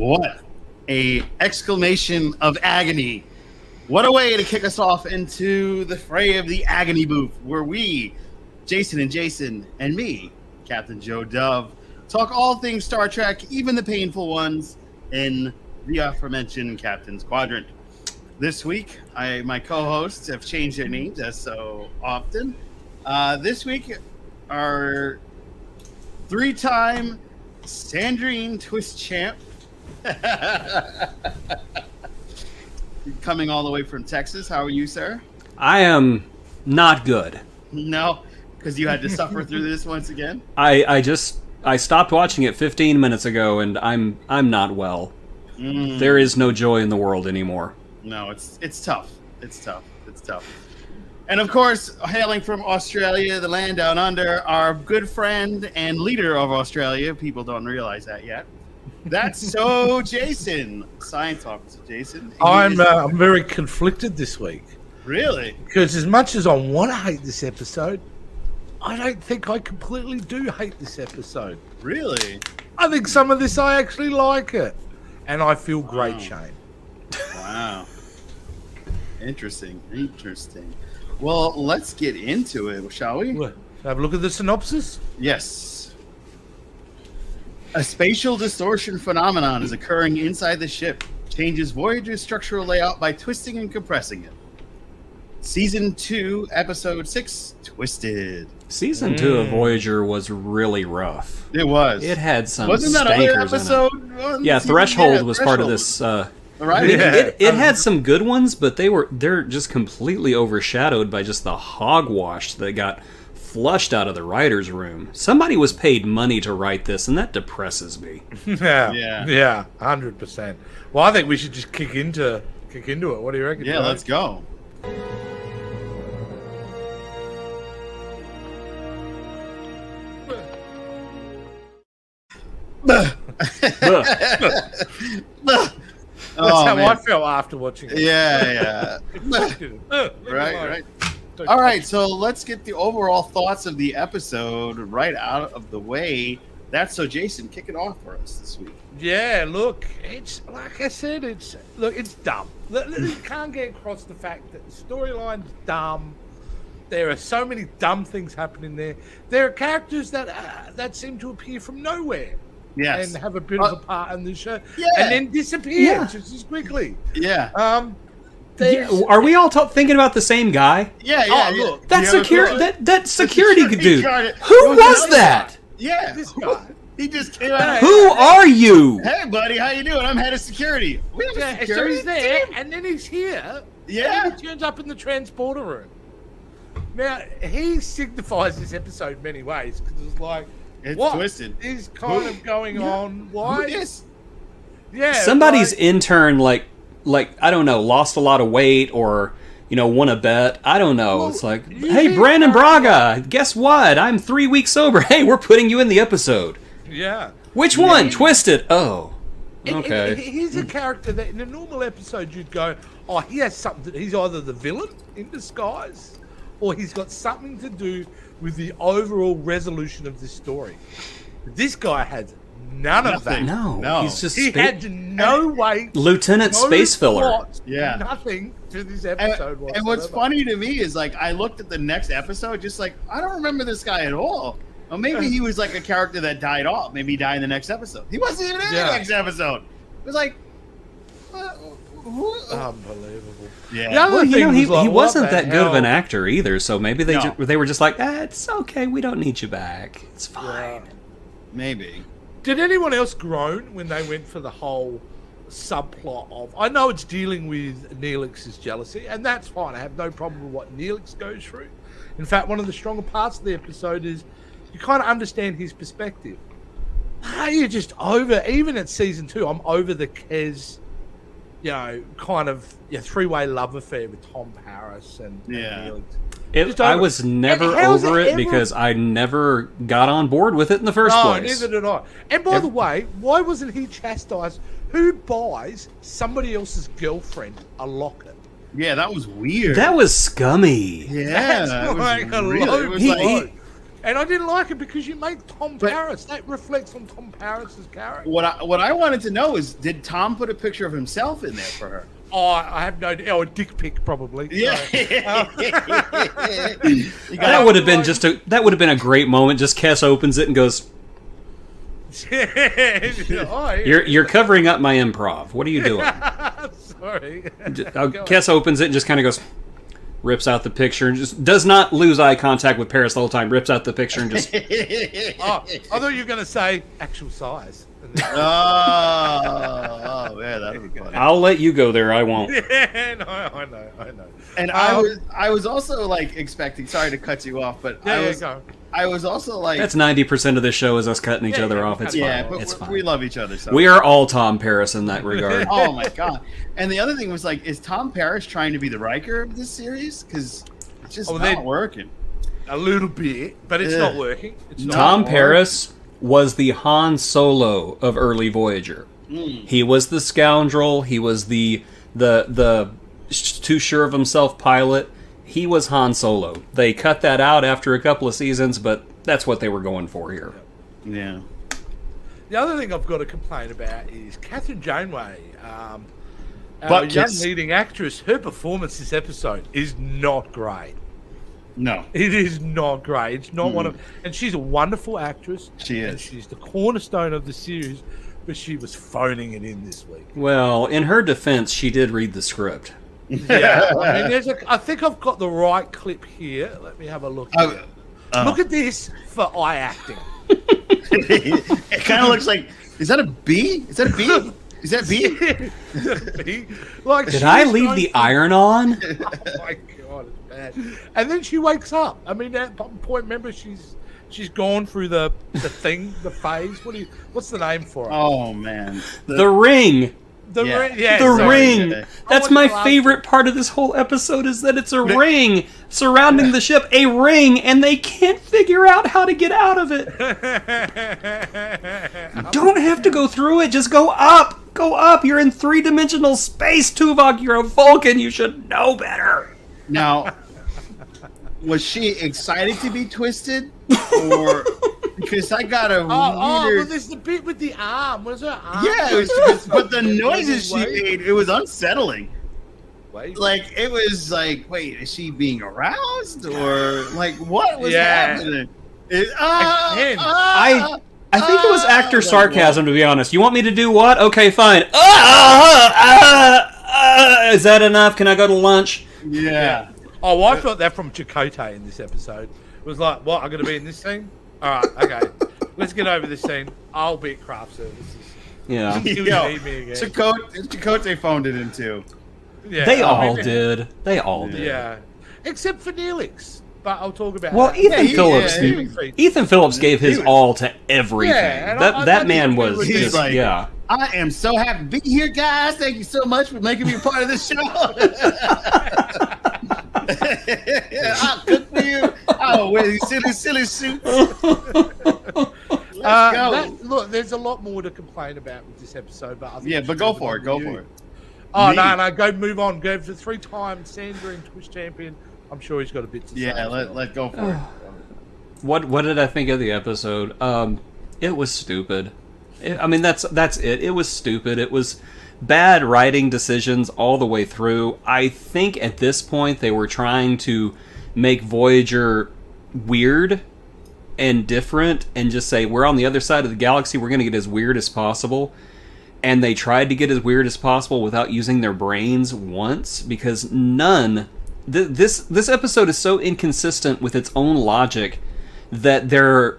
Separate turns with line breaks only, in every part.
What a exclamation of agony. What a way to kick us off into the fray of the Agony Booth, where we, Jason and me, Captain Joe Dove, talk all things Star Trek, even the painful ones, in the aforementioned Captain's Quadrant. This week, my co-hosts have changed their names as so often. This week, our three-time Sandrine Twist champ, coming all the way from Texas. How are you, sir?
I am not good.
No, because you had to suffer through this once again.
I stopped watching it 15 minutes ago, and I'm not well. There is no joy in the world anymore.
No, it's tough. It's tough. And of course, hailing from Australia, the land down under, our good friend and leader of Australia. People don't realize that yet. That's so Jason, science officer Jason.
I'm very conflicted this week.
Really?
Because as much as I want to hate this episode, I don't think I completely do hate this episode.
Really?
I think some of this I actually like it, and I feel great shame.
Wow. Interesting. Well, let's get into it, shall we?
Have a look at the synopsis.
Yes. A spatial distortion phenomenon is occurring inside the ship. Changes Voyager's structural layout by twisting and compressing it. Season 2, Episode 6, Twisted.
Season 2 of Voyager was really rough.
It was.
It had some
Wasn't that other episode?
Yeah, Threshold was part of this.
Right?
It had some good ones, but they're just completely overshadowed by just the hogwash that got flushed out of the writer's room. Somebody was paid money to write this, and that depresses me.
Yeah, 100%. Well, I think we should just kick into it. What do you reckon?
Yeah,
Joe?
let's go.
That's how I felt after watching it.
Yeah. Right. All right, so let's get the overall thoughts of the episode right out of the way. That's so Jason, kick it off for us this week.
Yeah, look, it's like I said, it's dumb. You can't get across the fact that the storyline's dumb. There are so many dumb things happening there. There are characters that seem to appear from nowhere.
Yes.
And have a bit of a part in the show.
Yeah.
And then disappear just as quickly.
Yeah.
Are we all thinking about the same guy?
Yeah.
Look.
That security dude.
guard.
Who was that?
Yeah.
This guy.
He just came out.
Who are you?
Hey, buddy, how you doing? I'm head of security. We have a
So
security
he's there,
team?
and then he's here.
Yeah.
And he turns up in the transporter room. Now, he signifies this episode in many ways, because it's like,
It's
what
twisted.
is kind of going on? Why?
Who is?
Yeah,
Somebody's intern, like I don't know, lost a lot of weight or won a bet. I don't know.
Well,
it's like, hey, Brandon Braga, guess what? I'm 3 weeks sober. Hey, we're putting you in the episode.
Yeah.
Which one? Twisted. Oh, okay.
He's a character that in a normal episode you'd go, oh, he has something. He's either the villain in disguise, or he's got something to do with the overall resolution of this story. This guy has none of that.
No. He's just
He had no weight.
Lieutenant
no
Space Filler.
plot,
Yeah.
Nothing to this episode whatsoever.
And what's funny to me is, like, I looked at the next episode, just like, I don't remember this guy at all. Well, maybe he was like a character that died off. Maybe he died in the next episode. He wasn't even in the next episode. It was like,
Unbelievable.
yeah.
Well, he
like,
wasn't
what the
that good of
hell?
an actor either, so maybe they
No.
they were just like, it's okay, we don't need you back. It's fine.
Maybe.
Did anyone else groan when they went for the whole subplot of... I know it's dealing with Neelix's jealousy, and that's fine. I have no problem with what Neelix goes through. In fact, one of the stronger parts of the episode is you kind of understand his perspective. You're just over... Even at season 2, I'm over the Kez, kind of three-way love affair with Tom Paris and Neelix.
I was never over it because I never got on board with it in the first place.
Neither did I. And by the way, why wasn't he chastised? Who buys somebody else's girlfriend a locket?
Yeah, that was weird.
That was scummy.
Yeah,
That's like a
really,
low
it was
blow. And I didn't like it because you made Tom Paris. That reflects on Tom Paris's character.
What I wanted to know is, did Tom put a picture of himself in there for her?
Oh, I have no idea. Oh, a dick pic, probably.
Yeah.
That would have been a great moment. Just Kes opens it and goes, You're covering up my improv. What are you doing?
Sorry.
Kes opens it and just kind of goes, rips out the picture and just does not lose eye contact with Paris the whole time. Rips out the picture and just.
I thought you were going to say actual size.
Oh man, that would be funny.
I'll let you go there. I won't.
Yeah, no, I know.
And I was also like expecting. Sorry to cut you off, but I was also like.
That's 90% of this show is us cutting each other off. It's fine.
But
it's fine.
We love each other. So
we are all Tom Paris in that regard.
Oh my god! And the other thing was like, is Tom Paris trying to be the Riker of this series? Because it's just not working.
A little bit, but it's not working.
Tom Paris was the Han Solo of early Voyager. He was the scoundrel. He was the too sure of himself pilot. He was Han Solo. They cut that out after a couple of seasons, but that's what they were going for here.
Yeah.
The other thing I've got to complain about is Catherine Janeway, our young leading actress. Her performance this episode is not great.
No,
it is not great. It's not one of, and she's a wonderful actress. She is. And she's the cornerstone of the series, but she was phoning it in this week.
Well, in her defense, she did read the script.
Yeah, I mean, I think I've got the right clip here. Let me have a look. Look at this for eye acting.
It kind of looks like. Is that a bee? Is that a bee? Is that B?
Like,
did I leave the iron on?
Oh my god, it's bad. And then she wakes up. I mean, at one point, remember, she's gone through the thing, the phase. What's the name for it?
Oh man,
the ring.
The ring. Yeah,
the ring. Yeah. That's my favorite part of this whole episode is that it's a ring surrounding the ship, a ring, and they can't figure out how to get out of it. You don't have to go through it. Just go up. Go up. You're in three-dimensional space, Tuvok. You're a Vulcan. You should know better.
Now, was she excited to be twisted, or because I got a
well, there's the bit with the arm. Was her arm?
Yeah, it was, but the noises she made, it was unsettling. Like, it was like, wait, is she being aroused, or like what was happening?
I think it was actor sarcasm, to be honest. You want me to do what? Okay, fine. Is that enough? Can I go to lunch?
Yeah.
Oh, well, I felt that from Chakotay in this episode. It was like, what, I'm going to be in this scene? All right, okay. Let's get over this scene. I'll be at craft services.
Yeah.
Chakotay phoned it in too.
Yeah, they all did. They all did.
Yeah. Except for Neelix. But I'll talk about
that. Ethan Phillips gave his all to everything. Yeah, that man was just,
like, I am so happy to be here, guys. Thank you so much for making me a part of this show. I'll cook for you. I'll wear these silly suits. Let's go.
Look, there's a lot more to complain about with this episode, but I think
but go for it. Go for it.
Oh, no, go move on. Go for 3-time Sandra and Twitch champion. I'm sure he's got a bit to say.
Yeah, let go for it.
What did I think of the episode? It was stupid. That's it. It was stupid. It was bad writing decisions all the way through. I think at this point they were trying to make Voyager weird and different and just say, we're on the other side of the galaxy, we're going to get as weird as possible. And they tried to get as weird as possible without using their brains once, because this episode is so inconsistent with its own logic that they're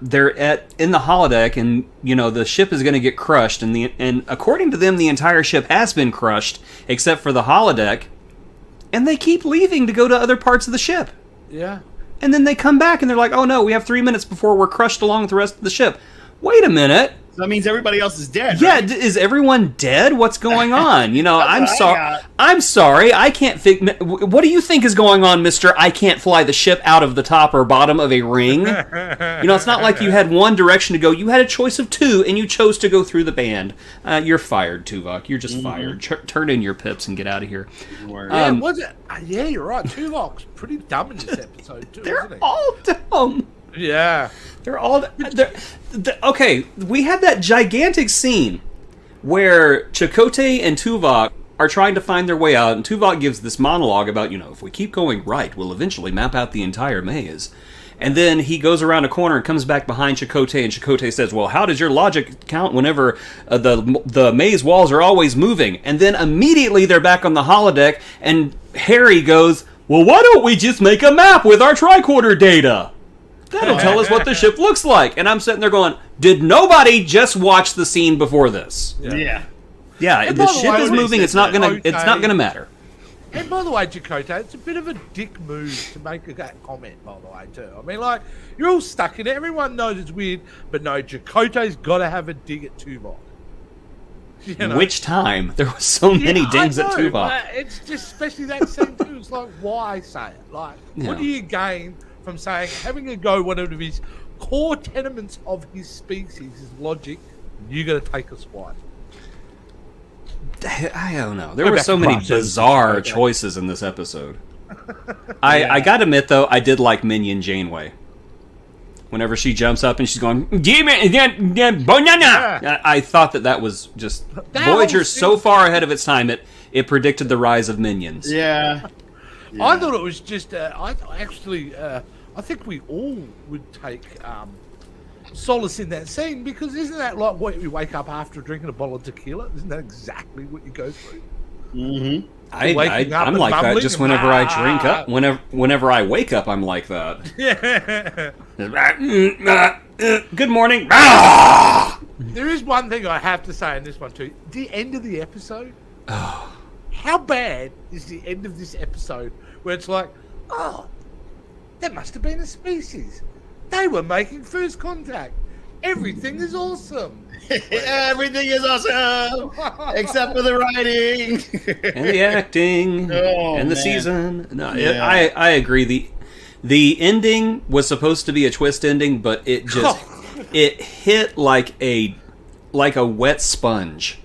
in the holodeck, and the ship is going to get crushed, and according to them the entire ship has been crushed except for the holodeck, and they keep leaving to go to other parts of the ship.
Yeah.
And then they come back and they're like, oh no, we have 3 minutes before we're crushed along with the rest of the ship. Wait a minute.
So that means everybody else is dead.
Yeah, right? Is everyone dead? What's going on? I'm sorry. I'm sorry. I can't what do you think is going on, mister? I can't fly the ship out of the top or bottom of a ring. It's not like you had one direction to go. You had a choice of two, and you chose to go through the band. You're fired, Tuvok. You're just fired. Turn in your pips and get out of here.
Yeah, you're right. Tuvok's pretty dumb in this episode, too,
they're
isn't he?
all dumb.
Yeah.
They're all... okay, we had that gigantic scene where Chakotay and Tuvok are trying to find their way out, and Tuvok gives this monologue about, if we keep going right, we'll eventually map out the entire maze. And then he goes around a corner and comes back behind Chakotay, and Chakotay says, well, how does your logic count whenever the maze walls are always moving? And then immediately they're back on the holodeck, and Harry goes, well, why don't we just make a map with our tricorder data? That'll tell us what the ship looks like. And I'm sitting there going, did nobody just watch the scene before this?
Yeah.
Yeah, the ship is moving. It's not gonna matter.
And by the way, Chakotay, it's a bit of a dick move to make that comment, by the way, too. I mean, like, you're all stuck in it. Everyone knows it's weird. But no, Chakotay's got to have a dig at Tuvok.
Which time? There were so many dings at Tuvok.
It's just, especially that scene, too. It's like, why say it? Like, what do you gain from having a go, one of his core tenements of his species is logic, you got to take a swipe.
I don't know. There were so many bizarre choices in this episode. I gotta admit, though, I did like Minion Janeway. Whenever she jumps up and she's going, banana! I thought that was just... Voyager's so far ahead of its time, it predicted the rise of minions.
Yeah.
I thought it was just... I think we all would take... solace in that scene, because isn't that like what you wake up after drinking a bottle of tequila? Isn't that exactly what you go through?
Mm-hmm.
I'm like that just whenever I drink up. Whenever I wake up, I'm like that.
Yeah.
Good morning.
There is one thing I have to say in this one too. The end of the episode. How bad is the end of this episode where it's like, oh, that must have been a species. They were making first contact. Everything is awesome.
Everything is awesome, except for the writing
and the acting and the season. No, I agree. The ending was supposed to be a twist ending, but it just it hit like a wet sponge.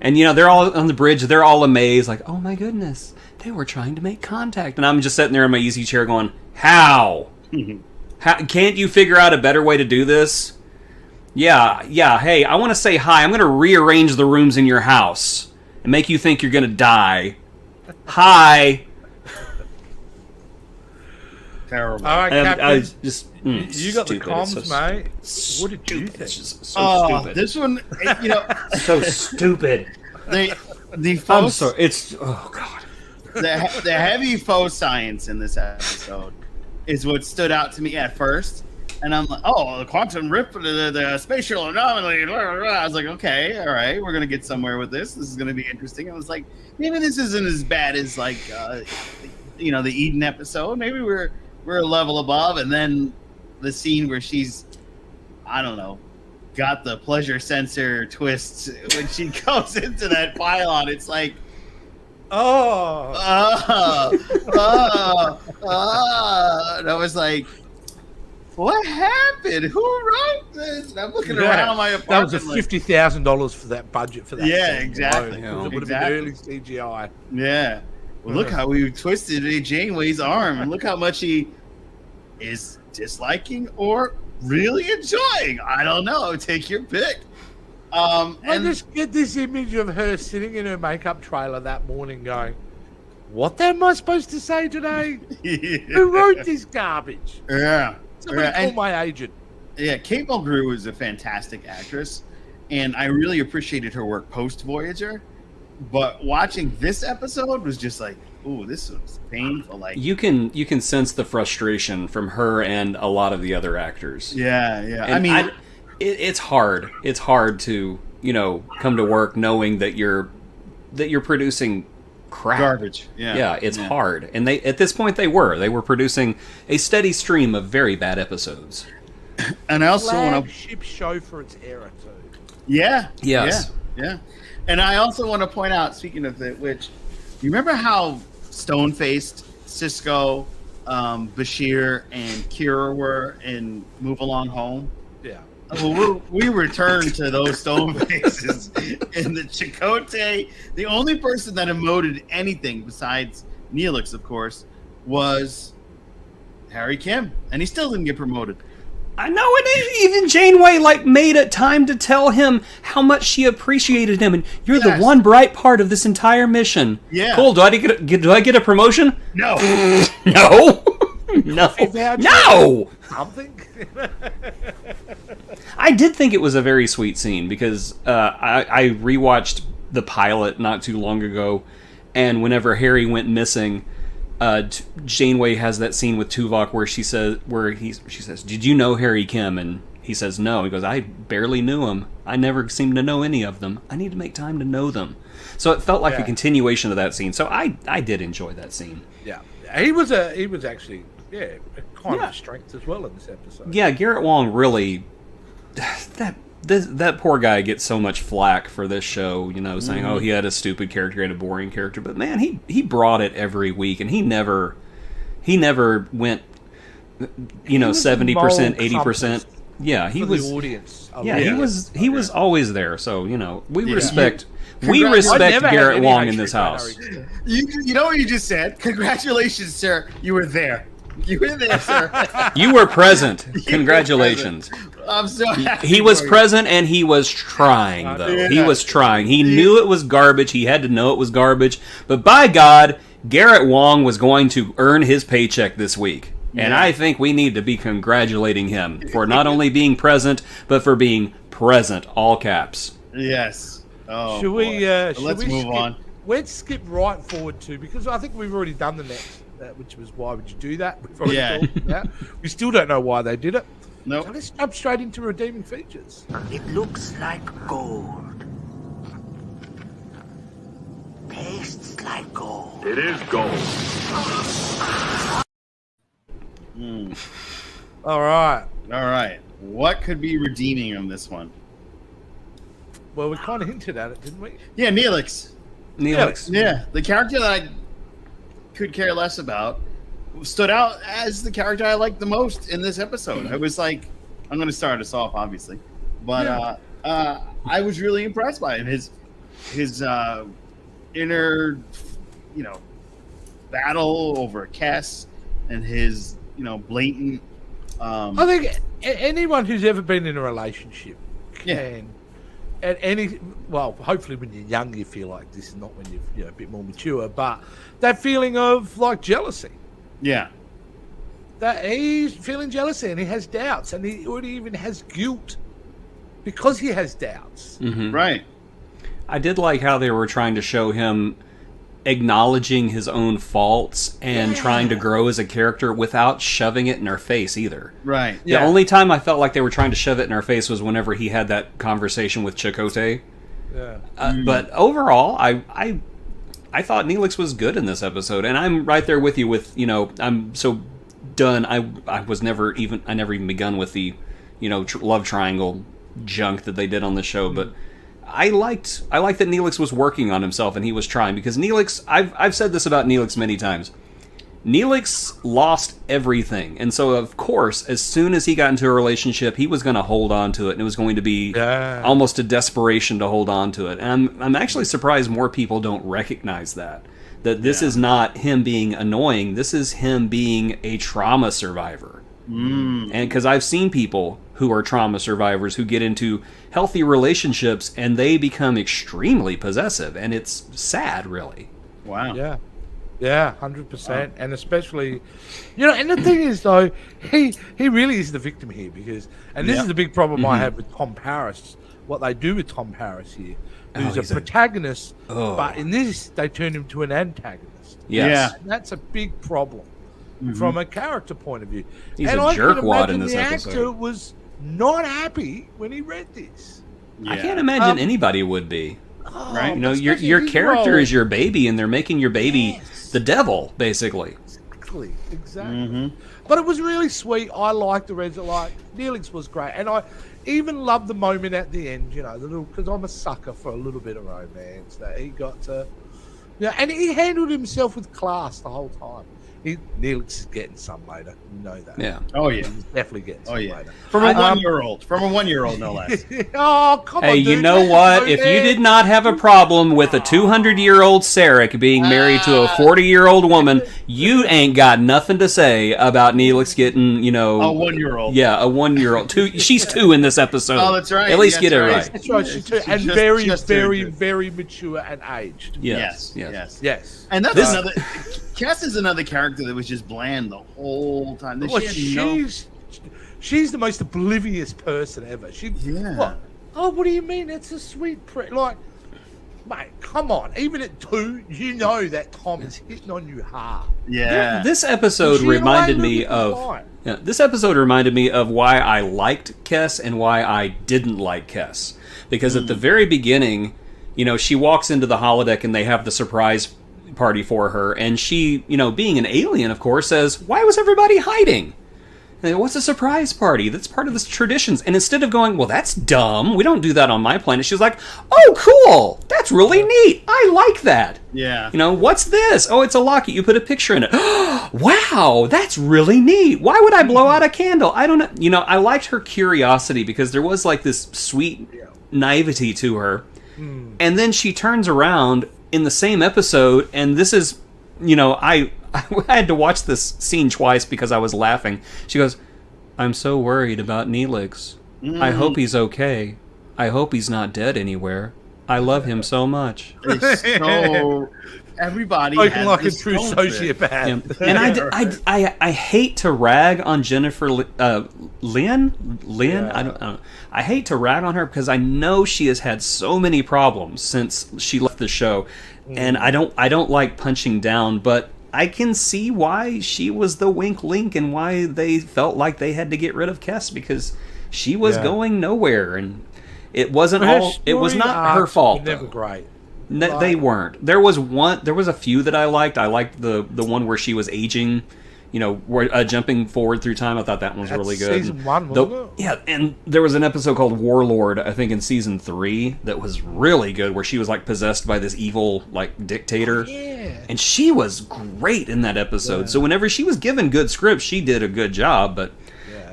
And they're all on the bridge. They're all amazed, like, oh my goodness, they were trying to make contact. And I'm just sitting there in my easy chair going, how? Can't you figure out a better way to do this? Yeah, hey, I want to say hi. I'm going to rearrange the rooms in your house and make you think you're going to die. Hi.
Terrible.
All right, Captain.
You
got the comms, mate. What did you think?
It's just so stupid.
This one,
so stupid.
The faux,
I'm sorry. It's, oh, God.
The heavy faux science in this episode is what stood out to me at first, and I'm like, oh, the quantum rift, the spatial anomaly, blah, blah, blah. I was like, okay, all right, we're gonna get somewhere with this. This is gonna be interesting. I was like, maybe this isn't as bad as like, the Eden episode. Maybe we're a level above. And then the scene where she's, I don't know, got the pleasure sensor twists when she goes into that pylon. It's like, and I was like, what happened? Who wrote this? And I'm looking around my apartment.
That was $50,000 for that budget for that.
Yeah, exactly.
It would have been early CGI.
Yeah. Well, look how we twisted Janeway's arm, and look how much he is disliking or really enjoying. I don't know. Take your pick.
I just get this image of her sitting in her makeup trailer that morning going, what am I supposed to say today? Who wrote this garbage?
Yeah.
Somebody call my agent.
Yeah, Kate Mulgrew is a fantastic actress, and I really appreciated her work post-Voyager. But watching this episode was just like, ooh, this was painful. Like
you can sense the frustration from her and a lot of the other actors.
Yeah.
And
I mean,
it's hard. It's hard to come to work knowing that you're producing crap,
garbage. Yeah,
it's hard. And at this point they were producing a steady stream of very bad episodes.
And I also want to
flagship show for its era too.
Yeah.
Yes.
Yeah. And I also want to point out, speaking of it, which you remember how stone-faced Sisko, Bashir, and Kira were in Move Along Home?
Yeah.
Well, we returned to those stone faces in the Chakotay. The only person that emoted anything besides Neelix, of course, was Harry Kim, and he still didn't get promoted.
I know it. Even Janeway made it time to tell him how much she appreciated him, and you're the one bright part of this entire mission.
Yeah.
Cool. Do I get a promotion?
No.
No. No.
Something.
I did think it was a very sweet scene because I rewatched the pilot not too long ago, and whenever Harry went missing, Janeway has that scene with Tuvok where she says, "Did you know Harry Kim?" And he says, "No." He goes, "I barely knew him. I never seemed to know any of them. I need to make time to know them." So it felt like a continuation of that scene. So I did enjoy that scene.
Yeah, he was actually a kind of strength as well in this episode.
Yeah, Garrett Wang really that poor guy gets so much flack for this show, saying, "Oh, he had a stupid character, he had a boring character." But man, he brought it every week, and he never went, 70%, 80%. Yeah, he was
the audience.
Yeah, he was always there. So we respect Garrett Wang in this house.
You know what you just said? Congratulations, sir. You were there. You were there, sir.
You were present. Congratulations.
I'm so happy.
He was present and he was trying, though.
Yeah.
He was trying. He knew it was garbage. He had to know it was garbage. But by God, Garrett Wang was going to earn his paycheck this week. And I think we need to be congratulating him for not only being present, but for being present, all caps.
Yes. Oh,
should we
move on.
Let's skip right forward to, because I think we've already done the next, which was why would you do that? We've already talked about. We still don't know why they did it.
No.
So let's jump straight into redeeming features.
It looks like gold. Tastes like gold.
It is gold.
All right.
What could be redeeming on this one?
Well, we kind of hinted at it, didn't we?
Yeah, Neelix.
Neelix.
The character that I could care less about stood out as the character I liked the most in this episode. I was like, I'm going to start us off, obviously, but I was really impressed by him. His inner, battle over Cass, and his, blatant.
I think anyone who's ever been in a relationship can. Hopefully when you're young you feel like this, not when you're a bit more mature, but that feeling of jealousy.
Yeah.
That he's feeling jealousy and he has doubts and he already even has guilt because he has doubts.
Mm-hmm.
Right.
I did like how they were trying to show him acknowledging his own faults and trying to grow as a character without shoving it in our face either.
Right.
The only time I felt like they were trying to shove it in our face was whenever he had that conversation with Chakotay.
Yeah.
But overall, I thought Neelix was good in this episode, and I'm right there with you. I'm so done. I never even begun with the love triangle junk that they did on the show, but I liked that Neelix was working on himself and he was trying, because Neelix, I've said this about Neelix many times. Neelix lost everything, and so of course, as soon as he got into a relationship, he was going to hold on to it, and it was going to be almost a desperation to hold on to it. And I'm actually surprised more people don't recognize that this is not him being annoying. This is him being a trauma survivor. And because I've seen people who are trauma survivors who get into healthy relationships and they become extremely possessive, and it's sad, really.
Wow.
Yeah, 100%. And especially, and the thing is, though, he really is the victim here, because, and this is the big problem I have with Tom Paris, what they do with Tom Paris here, who's a protagonist, but in this, they turn him to an antagonist.
Yes.
And that's a big problem from a character point of view.
He's
and
a jerkwad in this
the
episode.
actor was not happy when he read this.
Yeah.
I can't imagine anybody would be.
Right.
Your character is your baby, and they're making your baby the devil, basically.
Exactly. But it was really sweet. I liked the Reds. Neelix was great, and I even loved the moment at the end. Because I'm a sucker for a little bit of romance. That he got to, and he handled himself with class the whole time. Neelix is getting some later. You know that.
Yeah.
Oh yeah.
He's definitely getting some later.
From a 1-year-old. From a 1-year-old, no less.
Oh, come on,
Hey,
dude.
you know what? If you did not have a problem with a 200-year-old Sarek being married to a 40-year-old woman, you ain't got nothing to say about Neelix getting,
A 1-year-old.
Yeah, a 1-year-old. She's 2 in this episode.
Oh, that's right.
At least
That's
get it
right.
right.
That's right. She's
Just
very,
turned two.
very mature and aged.
Yes.
Yes.
And that's
This-
another. Cass is another character that was just bland the whole time.
Well,
She had no-
she's the most oblivious person ever.
Yeah.
What? Oh, what do you mean? It's a sweet like, mate, come on. Even at 2, you know that Tom is hitting on you hard.
Yeah.
This episode
She
reminded
allowed
me
him to
of.
fly.
Yeah, this episode reminded me of why I liked Kess and why I didn't like Kess. Because at the very beginning, she walks into the holodeck and they have the surprise party for her, and she, being an alien, of course, says, "Why was everybody hiding? And they go, what's a surprise party? That's part of the traditions." And instead of going, "Well, that's dumb. We don't do that on my planet," she's like, "Oh, cool. That's really neat. I like that.
Yeah.
What's this? Oh, it's a locket. You put a picture in it. Wow, that's really neat. Why would I blow out a candle? I don't know." I liked her curiosity because there was like this sweet naivety to her. And then she turns around in the same episode, and this is, I had to watch this scene twice because I was laughing. She goes, "I'm so worried about Neelix. I hope he's okay. I hope he's not dead anywhere. I love him so much."
It's so everybody
Looking
has
like a
this
true
tone to it.
sociopath.
And I hate to rag on Jennifer Lynn. I don't know. I hate to rag on her because I know she has had so many problems since she left the show, and I don't like punching down, but I can see why she was the wink link and why they felt like they had to get rid of Kess because she was going nowhere, and it wasn't it was not her fault.
Never
though.
great.
They weren't. There was a few that I liked. I liked the one where she was aging, jumping forward through time. I thought that one was really good.
Season 1, wasn't it?
Yeah, and there was an episode called Warlord, I think in season 3, that was really good, where she was like possessed by this evil like dictator.
Yeah.
And she was great in that episode. Yeah. So whenever she was given good scripts, she did a good job. But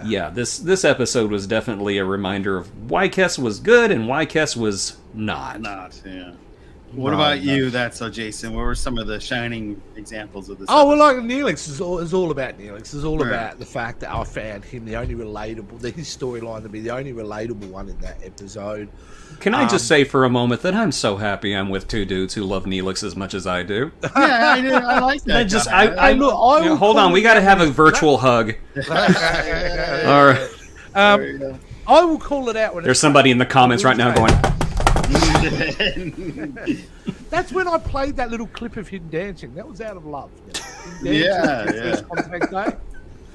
yeah, this episode was definitely a reminder of why Kess was good and why Kess was not.
Yeah. What about you? That's Jason. What were some of the shining examples of this?
Oh, well, like Neelix is all about Neelix. It's all about the fact that I found him his storyline to be the only relatable one in that episode.
Can I just say for a moment that I'm so happy I'm with 2 dudes who love Neelix as much as I do?
Yeah, I like that.
Hold on, we got to have a virtual hug. All right.
I will call it out when
there's somebody in the comments right now going.
That's when I played that little clip of him dancing. That was out of love.
Yeah.
Contact day.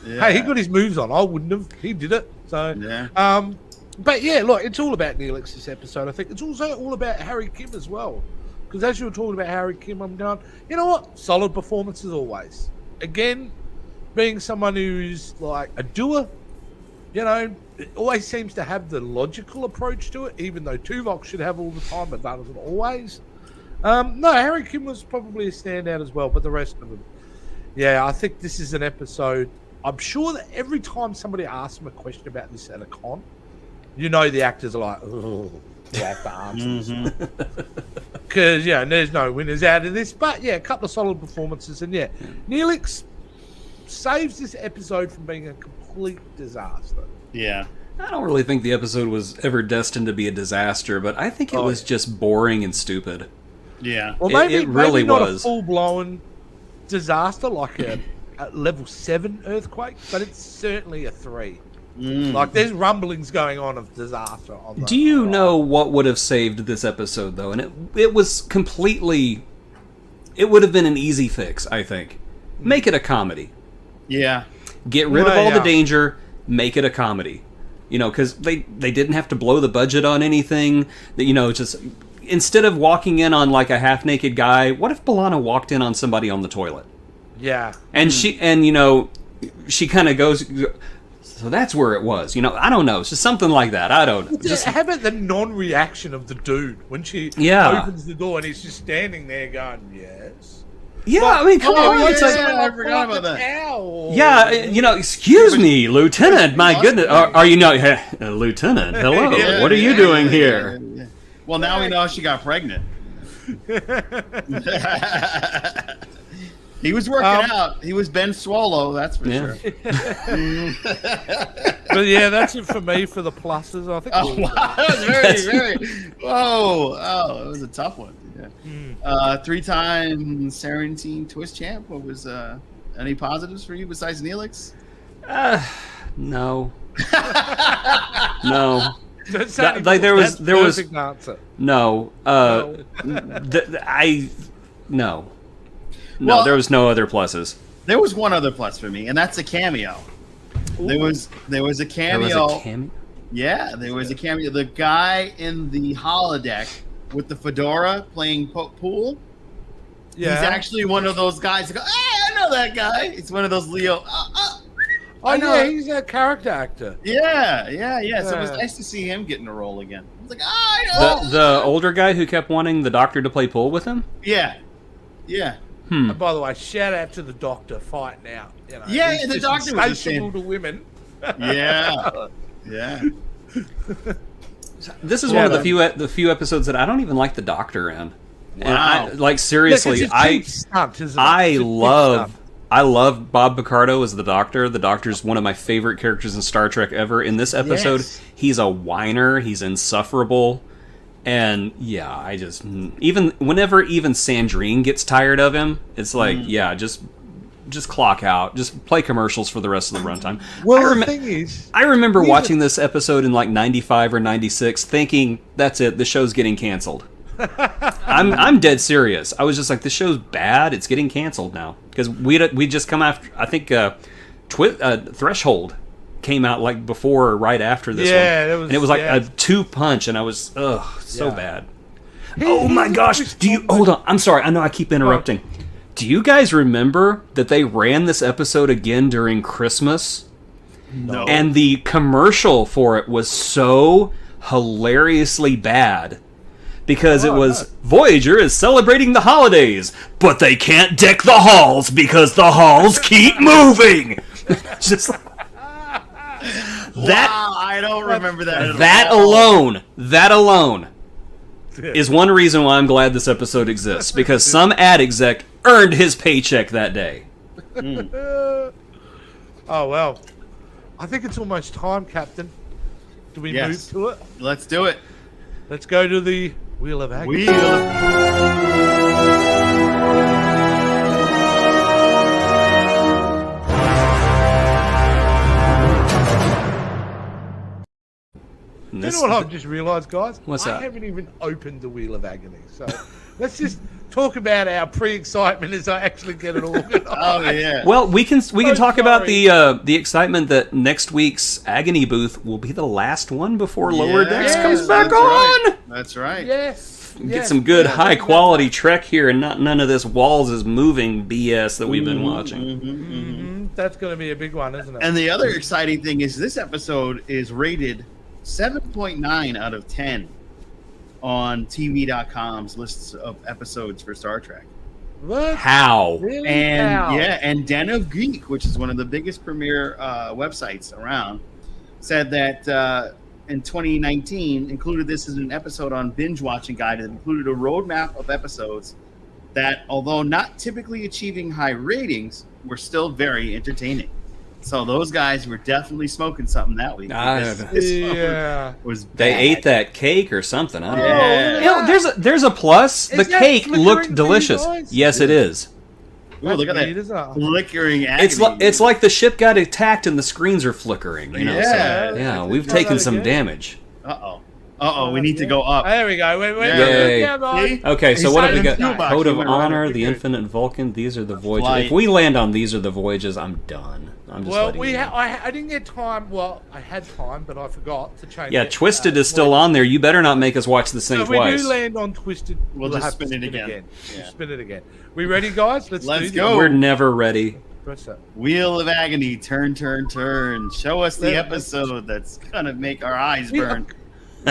Hey, he got his moves on. I wouldn't have. He did it. So, but yeah, look, it's all about Neelix this episode. I think it's also all about Harry Kim as well. Because as you were talking about Harry Kim, I'm going, you know what? Solid performance as always. Again, being someone who's like a doer, it always seems to have the logical approach to it, even though Tuvok should have all the time, but doesn't always. No, Harry Kim was probably a standout as well, but the rest of them. Yeah, I think this is an episode. I'm sure that every time somebody asks them a question about this at a con, the actors are like, oh, they have to answer this. Because, there's no winners out of this. But, a couple of solid performances. And, Neelix saves this episode from being a complete disaster.
Yeah.
I don't really think the episode was ever destined to be a disaster, but I think it was just boring and stupid.
Yeah.
Well, maybe
really
not
was.
a full-blown disaster like a level 7 earthquake, but it's certainly a 3. Like, there's rumblings going on of disaster.
Do you know what would have saved this episode, though? And it was completely... It would have been an easy fix, I think. Make it a comedy.
Yeah.
Get rid of all the danger, make it a comedy. Because they didn't have to blow the budget on anything. Just... Instead of walking in on, like, a half-naked guy, what if B'Elanna walked in on somebody on the toilet?
Yeah.
And she kind of goes... So that's where it was. I don't know. It's just something like that. I don't know.
How about the non-reaction of the dude when she opens the door and he's just standing there going, yes.
Yeah, I mean, come on.
yeah,
It's like,
I forgot about that.
yeah, excuse me, Lieutenant. My goodness, are you not, Lieutenant? Hello,
Yeah,
what are you doing here?
yeah. Well, now we know she got pregnant. He was working out. He was Ben Swallow, that's for sure.
But yeah, that's it for me for the pluses. I think.
Oh, wow. That was very. Whoa. Oh, it was a tough one. Yeah. 3-time Serentine Twist champ. What was any positives for you besides Neelix?
No. No.
Like
there was
answer.
no. No. No,
Well,
there was no other pluses.
There was one other plus for me, and that's a cameo. There was a cameo.
There was a cameo?
Yeah, there was a cameo. The guy in the holodeck with the fedora playing pool.
Yeah.
He's actually one of those guys that go, hey, I know that guy. It's one of those Leo.
Oh, yeah, he's a character actor.
Yeah. So it was nice to see him getting a role again. I was like, I know.
The older guy who kept wanting the doctor to play pool with him?
Yeah.
And by the way, shout out to the doctor fighting out. You know,
Yeah,
he's
the
just
doctor was
insatiable
insane.
to women.
Yeah.
This is one of the few episodes that I don't even like the doctor in. And
Wow.
like seriously,
Yeah, it's a cheap stunt, isn't it?
I
It's a cheap
love Bob Picardo as the Doctor. The Doctor's one of my favorite characters in Star Trek ever. In this episode, he's a whiner. He's insufferable. And yeah, I just even Sandrine gets tired of him, it's like just clock out. Just play commercials for the rest of the runtime.
Well, the thing is,
I remember watching this episode in like 95 or 96 thinking, that's it, the show's getting canceled. I'm dead serious. I was just like, this show's bad, it's getting canceled now. Because we just come after, I think Threshold came out like before or right after this one. And it was like a 2-punch, and I was, so bad. Oh my gosh, hold on, I'm sorry, I know I keep interrupting. Do you guys remember that they ran this episode again during Christmas?
No.
And the commercial for it was so hilariously bad. Because it was, Voyager is celebrating the holidays, but they can't deck the halls because the halls keep moving. Just like,
Wow, I don't remember that at
that
all.
That alone is one reason why I'm glad this episode exists. Because some ad exec earned his paycheck that day.
Oh, well. I think it's almost time, Captain. Do we move to it?
Let's do it.
Let's go to the Wheel of Agony. You know what I've just realised, guys?
What's that?
I haven't even opened the Wheel of Agony. So let's just talk about our pre-excitement as I actually get it organised.
Oh, yeah.
Well, we can talk
sorry.
about the excitement that next week's Agony Booth will be the last one before Lower Decks comes back on.
That's right.
Yes.
Get some good high quality Trek here, and none of this walls is moving BS that we've been watching.
That's going to be a big one, isn't it?
And the other exciting thing is this episode is rated 7.9 out of 10 on TV.com's lists of episodes for Star Trek.
What?
How?
Really?
And
How?
and Den of Geek, which is one of the biggest premier websites around, said that in 2019 included this as an episode on binge watching guide that included a roadmap of episodes that, although not typically achieving high ratings, were still very entertaining. So those guys were definitely smoking something that week.
Yeah.
Was
They
bad.
ate that cake or something. I don't know.
Yeah.
You know, there's a plus.
Is
The
that
cake
flickering
looked
for you
delicious.
guys?
Yes, it is.
Ooh, look at
That's neat,
that
isn't it?
flickering agony.
It's like the ship got attacked and the screens are flickering. You know,
Yeah.
so, yeah, we've
Try
taken
that
some
again.
damage.
Uh-oh, we need to go up.
There we go.
Yay.
Yeah, boy.
See?
Okay, so
He
what have we
signed
got?
his toolbox.
Code
He
of
went right
Honor,
up
the
here.
Infinite Vulcan. These are the voyages.
Flight.
If we land on these are the voyages, I'm done. I'm just
Well,
letting you know.
I didn't get time. Well, I had time, but I forgot to change
Yeah,
it.
Twisted is still on there. You better not make us watch this thing
So if we
twice.
do land on Twisted,
We'll
we'll
just
have to
spin it again.
We'll
Yeah.
spin it again. We ready, guys? Let's
Let's
do
go.
This.
We're never ready.
Press that.
Wheel of Agony, turn. Show us the
Yeah.
episode that's gonna make our eyes
Yeah.
burn.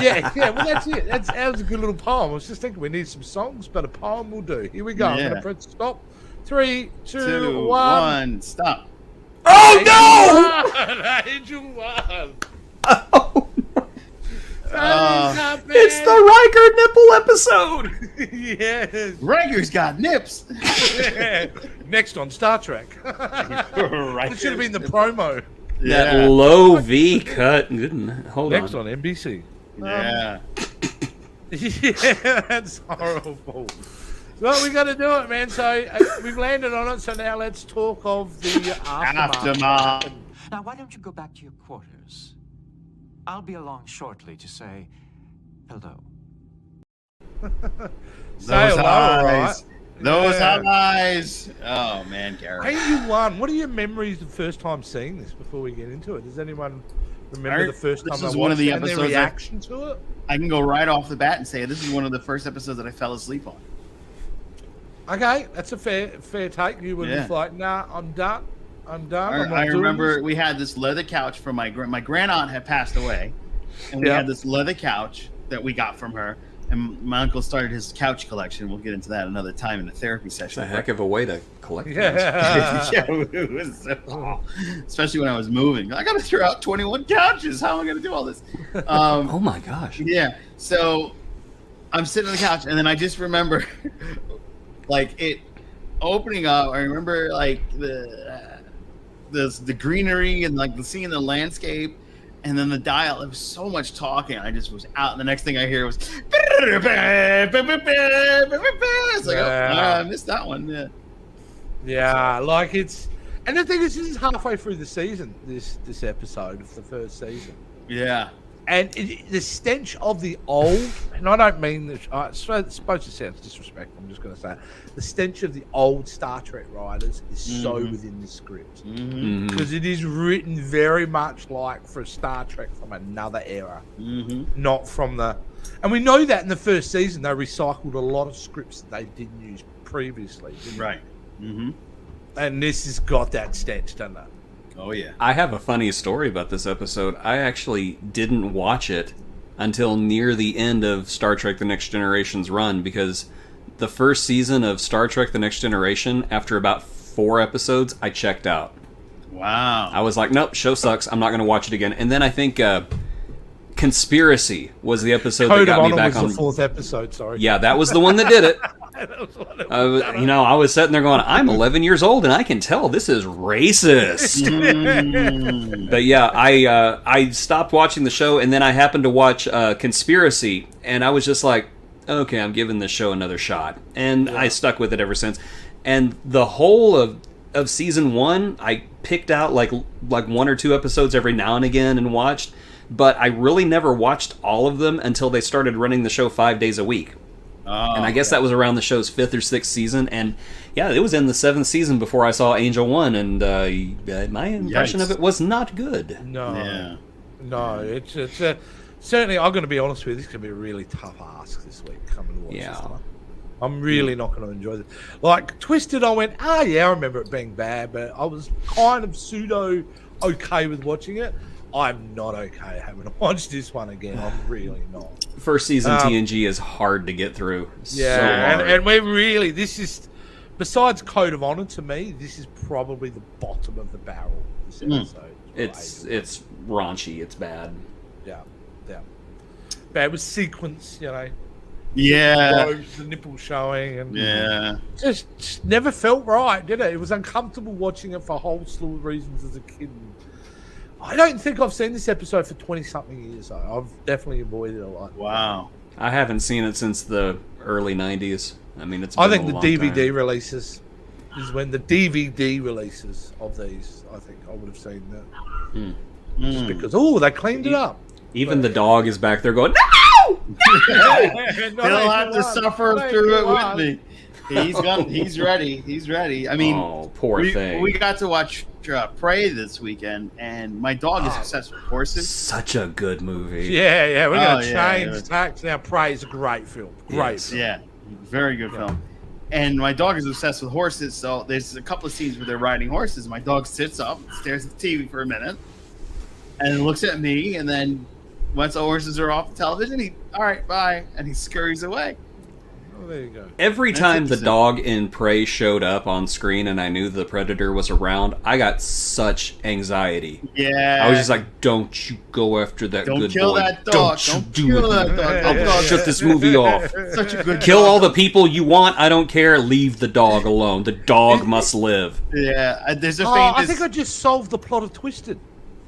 Yeah, well, that's it. That was a good little poem. I was just thinking we need some songs, but a poem will do. Here we go. I'm
Yeah.
going to press stop. 3, 2,
2,
1.
1, stop.
Oh no!
Angel 1.
Oh,
That is
it's the Riker nipple episode.
Yes.
Riker's got nips.
Next on Star Trek. It should have been the promo.
That low V cut. Good. Hold
Next
on.
on NBC.
Yeah.
Yeah, that's horrible. Well, we got to do it, man. So we've landed on it. So now let's talk of the aftermath.
Now, why don't you go back to your quarters? I'll be along shortly to say hello.
Say hello, right?
Those
Yeah.
eyes. Oh man, Gary.
Angel 1. What are your memories of the first time seeing this? Before we get into it, does anyone remember the first time
this
they
is one of the
watched it and their
episodes
reaction to it?
I can go right off the bat and say this is one of the first episodes that I fell asleep on.
Okay, that's a fair take. You were just like, nah, I'm done. I'm not
I
doing
remember
this.
we had this leather couch from my grand aunt had passed away, and we
Yeah.
had this leather couch that we got from her. And my uncle started his couch collection. We'll get into that another time in a therapy
It's
session.
a heck of a way to collect things.
Yeah.
Yeah, it was especially when I was moving. I got to throw out 21 couches. How am I going to do all this?
Oh my gosh.
Yeah. So I'm sitting on the couch, and then I just remember, like it opening up. I remember like the greenery and like seeing the landscape, and then the dial. It was so much talking. I just was out, and the next thing I hear was, it's like, I missed that one. Yeah.
Yeah, like it's, and the thing is, this is halfway through the season. This episode of the first season,
Yeah.
and the stench of the old, and I don't mean this. I suppose it sounds disrespectful. I'm just going to say it. The stench of the old Star Trek writers is so within the script
Mm-hmm.
because it is written very much like for a Star Trek from another era, not from the. And we know that in the first season they recycled a lot of scripts that they didn't use previously. Didn't
Right. Mm-hmm.
they? And this has got that stench, doesn't it?
Oh yeah.
I have a funny story about this episode. I actually didn't watch it until near the end of Star Trek The Next Generation's run, because the first season of Star Trek The Next Generation, after about 4 episodes, I checked out.
Wow.
I was like, nope, show sucks. I'm not going to watch it again. And then I think Conspiracy was the episode
Code
that got
of
me
Honor
back
was
on.
the 4th episode. Sorry.
Yeah, that was the one that did it.
That was one of
I was sitting there going, I'm 11 years old and I can tell this is racist. But yeah, I stopped watching the show, and then I happened to watch Conspiracy, and I was just like, okay, I'm giving this show another shot. And I stuck with it ever since. And the whole of season 1, I picked out like 1 or 2 episodes every now and again and watched, but I really never watched all of them until they started running the show 5 days a week. And I guess that was around the show's 5th or 6th season, and yeah, it was in the 7th season before I saw Angel 1, and my impression of it was not good.
No.
Yeah.
No, it's certainly. I'm going to be honest with you. This could be a really tough ask this week. Coming to watch this one. I'm really not going to enjoy this. Like Twisted, I went, yeah, I remember it being bad, but I was kind of pseudo okay with watching it. I'm not okay having to watch this one again. I'm really not.
First season TNG is hard to get through.
Yeah,
So hard.
and we're really, this is, besides Code of Honor, to me, this is probably the bottom of the barrel. This episode.
It's raunchy. It's bad.
Yeah. Bad with sequence, you know.
Yeah.
The nipple showing, and
Yeah.
just never felt right, did it? It was uncomfortable watching it for a whole slew of reasons as a kid. I don't think I've seen this episode for 20-something years, though. I've definitely avoided it a lot.
Wow.
I haven't seen it since the early 90s. I mean, it's been
I think
a
the
long
DVD
time.
releases is when the DVD releases of these, I think I would have seen that. Just because, they cleaned it up.
Even the dog is back there going, no!
He'll have to suffer through it with me. He's ready. He's ready. I mean,
Oh, poor thing.
We got to watch Prey this weekend, and my dog is obsessed with horses.
Such a good movie.
Yeah, we're going to
yeah,
change tacks now. Prey is a great film. Great
Yes.
film.
Yeah, very good film. And my dog is obsessed with horses, so there's a couple of scenes where they're riding horses. My dog sits up, stares at the TV for a minute, and looks at me, and then once the horses are off the television, all right, bye, and he scurries away.
Oh, there you go.
Every time the
interesting.
dog in Prey showed up on screen and I knew the Predator was around, I got such anxiety.
Yeah.
I was just like, don't you go after that
Don't
good
kill
boy.
that dog.
Don't
Don't
you do
kill
it.
that dog.
I'll
That
shut this movie off.
Such a good
Kill
dog.
all the people you want. I don't care. Leave the dog alone. The dog must live.
Yeah, there's a
Oh,
famous.
I think I just solved the plot of Twisted.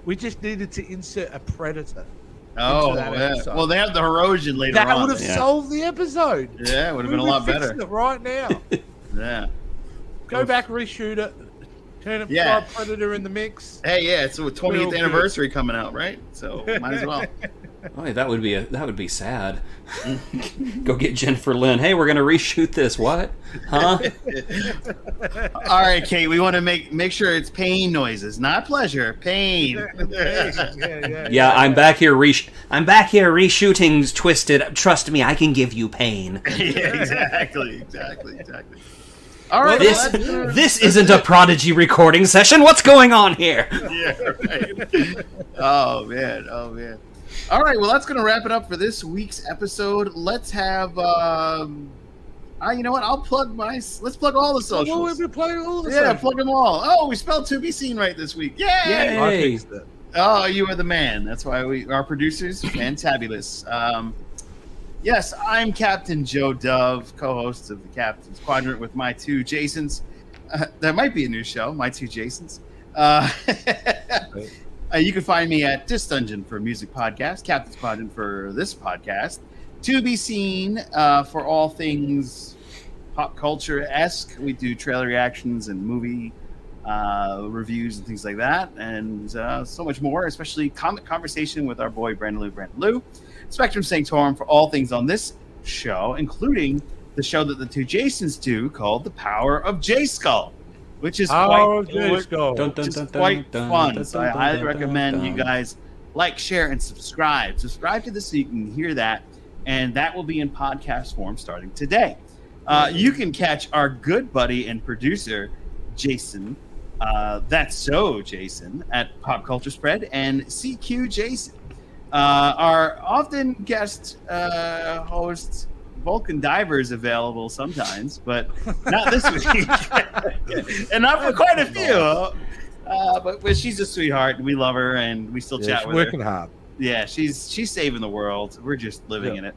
We just needed to insert a predator.
Oh,
that
yeah.
episode.
Well, they have the Herosian later
That
on.
would have
Yeah.
solved the episode.
Yeah, it would have been a
We'd be
lot better.
fixing it right now.
Yeah.
Go back, reshoot it, turn it,
Yeah.
throw Predator in the mix.
Hey, yeah, it's a 20th
Real good.
anniversary coming out, right? So might as well.
Oh, that would be sad. Go get Jennifer Lynn. Hey, we're gonna reshoot this. What? Huh?
All right, Kate. We want to make sure it's pain noises, not pleasure. Pain.
Yeah, I'm back here. I'm back here reshooting Twisted. Trust me, I can give you pain.
Yeah, exactly. All right.
This isn't a Prodigy recording session. What's going on here?
Yeah, right. Oh man. All right. Well, that's gonna wrap it up for this week's episode. Let's have. You know what? I'll plug let's plug all the
Well,
socials.
we'll be playing all the
Yeah, plug them all. Oh, we spelled to be seen right this week. Yay!
Yay!
Oh, you are the man. That's why our producers, fantabulous. Yes, I'm Captain Joe Dove, co-host of the Captain's Quadrant with my two Jasons. That might be a new show, my two Jasons. You can find me at This Dungeon for Music Podcast, Captain's Quadrant for this podcast. To be seen for all things pop culture-esque. We do trailer reactions and movie reviews and things like that, and so much more, especially comic conversation with our boy Brandon Lou. Spectrum Sanctorum for all things on this show, including the show that the two Jasons do called The Power of J-Skull, which is quite fun. So I highly recommend you guys like, share, and subscribe. Subscribe to this so you can hear that, and that will be in podcast form starting today. You can catch our good buddy and producer, Jason, That's So Jason, at Pop Culture Spread, and CQ Jason. Our often guest host, Vulcan Diver, is available sometimes, but not this week. And not for quite a few. But she's a sweetheart, and we love her, and we still chat
she's
with
working
her.
hard.
Yeah, she's saving the world. We're just living in it.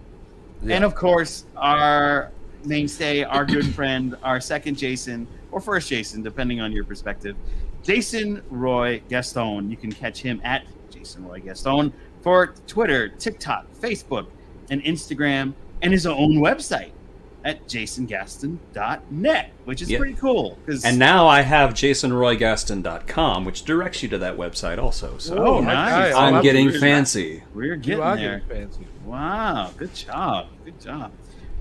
Yeah.
And of course, our mainstay, our good friend, our second Jason, or first Jason, depending on your perspective, Jason Roy Gaston. You can catch him at Jason Roy Gaston for Twitter, TikTok, Facebook, and Instagram, and his own website at jasongaston.net, which is pretty cool.
And now I have jasonroygaston.com, which directs you to that website also. So
nice.
I'm getting fancy.
We're
You
getting
are
there.
getting fancy.
Wow, good job.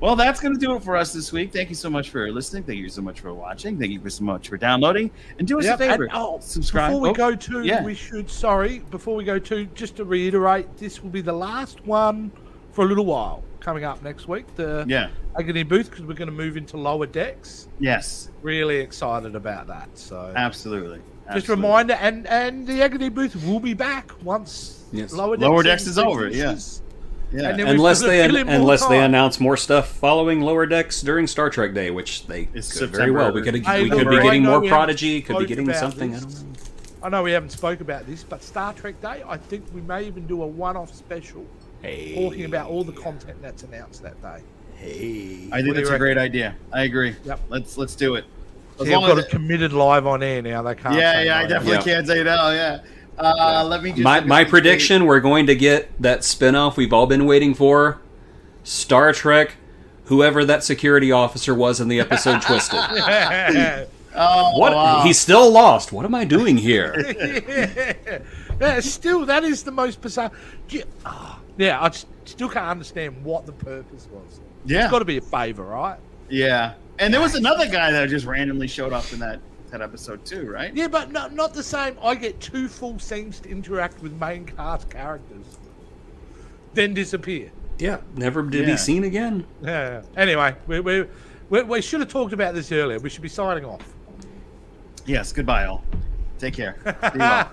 Well, that's going to do it for us this week. Thank you so much for listening. Thank you so much for watching. Thank you so much for downloading. And do us a favor.
And,
subscribe.
Before we go to,
yeah.
before we go to, just to reiterate, this will be the last one for a little while. Coming up next week, the Agony Booth, because we're going to move into lower decks.
Yes.
Really excited about that. So
Absolutely.
just a reminder, and the Agony Booth will be back once Lower Decks
is over. Yes. Yeah.
And then
Unless they
time.
announce more stuff following Lower Decks during Star Trek Day, which they could very well. We could be getting more Prodigy, could be getting something. I don't know.
I know we haven't spoke about this, but Star Trek Day, I think we may even do a one-off special talking about all the content that's announced that day.
I think that's a great idea. I agree.
Yep.
Let's do it.
See, I've got it committed live on air now. They can't.
I definitely can't say no. Yeah. Let me just
my prediction: we're going to get that spinoff we've all been waiting for, Star Trek. Whoever that security officer was in the episode Twisted.
Wow.
He's still lost. What am I doing here?
Still, that is the most bizarre. Yeah, I still can't understand what the purpose was.
Yeah.
It's got to be a favor, right?
Yeah. And there was another guy that just randomly showed up in that episode too, right?
Yeah, but not the same. I get 2 full scenes to interact with main cast characters, then disappear.
Yeah, never to be seen again.
Yeah. Anyway, we should have talked about this earlier. We should be signing off.
Yes. Goodbye, all. Take care. See you all.